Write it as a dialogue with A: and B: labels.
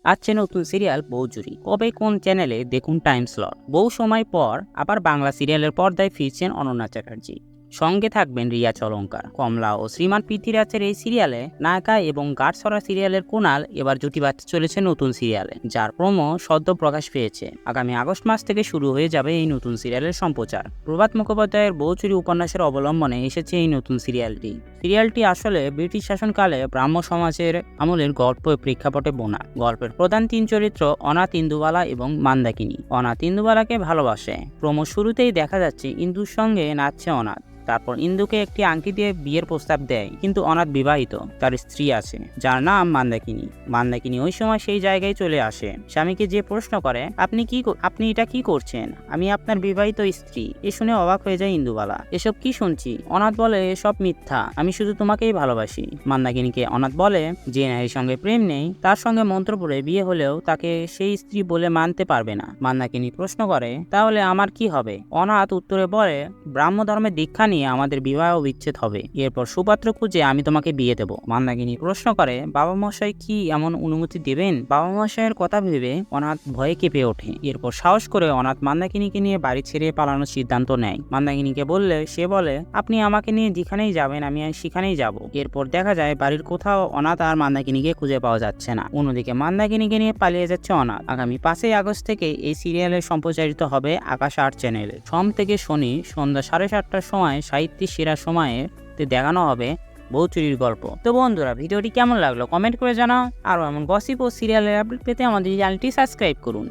A: আছে নতুন সিরিয়াল বউ চুরি, কবে কোন চ্যানেলে দেখুন টাইম স্লট। বহু সময় পর আবার বাংলা সিরিয়ালের পর্দায় ফিরছেন অনন্যা চ্যাটার্জি। সঙ্গে থাকবেন রিয়া চলঙ্কার, কমলা ও শ্রীমান পৃথ্বীরাজের এই সিরিয়ালে নায়িকা এবং গাঢ়ছড়া সিরিয়ালের কুনাল এবার জুটি বাঁধতে চলেছে নতুন সিরিয়ালে, যার প্রোমো সদ্য প্রকাশ পেয়েছে। আগামী আগস্ট মাস থেকে শুরু হয়ে যাবে এই নতুন সিরিয়ালের সম্প্রচার। প্রভাত মুখোপাধ্যায়ের বউ চুরি উপন্যাসের অবলম্বনে এসেছে এই নতুন সিরিয়ালটি আসলে ব্রিটিশ শাসনকালে ব্রাহ্ম সমাজের আমলের গল্প প্রেক্ষাপটে বোনা। গল্পের প্রধান তিন চরিত্র অনাথ, ইন্দুবালা এবং মান্দাকিনী। অনাথ ইন্দুবালাকে ভালোবাসে। প্রোমো শুরুতেই দেখা যাচ্ছে ইন্দুর সঙ্গে নাচছে অনাথ। তারপর ইন্দুকে একটি আংটি দিয়ে বিয়ের প্রস্তাব দেয়, কিন্তু অনাথ বিবাহিত, তার স্ত্রী আছে যার নাম মান্দাকিনী ওই সময় সেই জায়গায় চলে আসে। স্বামীকে যে প্রশ্ন করে, আপনি এটা কি করছেন, আমি আপনার বিবাহিত স্ত্রী। এ শুনে অবাক হয়ে যায় ইন্দুবালা। এসব কি শুনছি? অনাথ বলে, এসব মিথ্যা, আমি শুধু তোমাকেই ভালোবাসি। মান্দাকিনীকে অনাথ বলে, যে নারীর সঙ্গে প্রেম নেই তার সঙ্গে মন্ত্র পড়ে বিয়ে হলেও তাকে সেই স্ত্রী বলে মানতে পারবে না। মান্দাকিনী প্রশ্ন করে, তাহলে আমার কি হবে? অনাথ উত্তরে বলে, ব্রাহ্ম ধর্মের দীক্ষা নিয়ে আমাদের বিবাহ বিচ্ছেদ হবে, এরপর সুপাত্র খুঁজে আমি তোমাকে বিয়ে দেব। মান্দাকিনী প্রশ্ন করে, বাবা মশাই কি এমন অনুমতি দেবেন? বাবা মশাইয়ের কথা ভেবে অনাথ ভয়ে কেঁপে ওঠে। এরপর সাহস করে অনাথ মান্দাকিনীকে নিয়ে বাড়ি ছেড়ে পালানোর সিদ্ধান্ত নেয়। মান্দাকিনীকে বললে সে বলে, আপনি আমাকে নিয়ে যেখানেই যাবেন আমি সেখানেই যাব। এরপর দেখা যায় বাড়ির কোথাও অনাথ আর মান্দাকিনীকে খুঁজে পাওয়া যাচ্ছে না। অন্যদিকে মান্দাকিনীকে নিয়ে পালিয়ে যাচ্ছে অনাথ। আগামী 5ই আগস্ট থেকে এই সিরিয়ালের সম্প্রচারিত হবে আকাশ 8 চ্যানেলে। সোম থেকে শনি সন্ধ্যা 7:30টার সময় সাহিত্যের সেরা সময়ে দেখানো হবে বউ চুরির গল্প। তো বন্ধুরা, ভিডিওটি কেমন লাগলো কমেন্ট করে জানাও। আর এমন গসিপ ও সিরিয়ালের আপডেট পেতে আমাদের চ্যানেলটি সাবস্ক্রাইব করুন।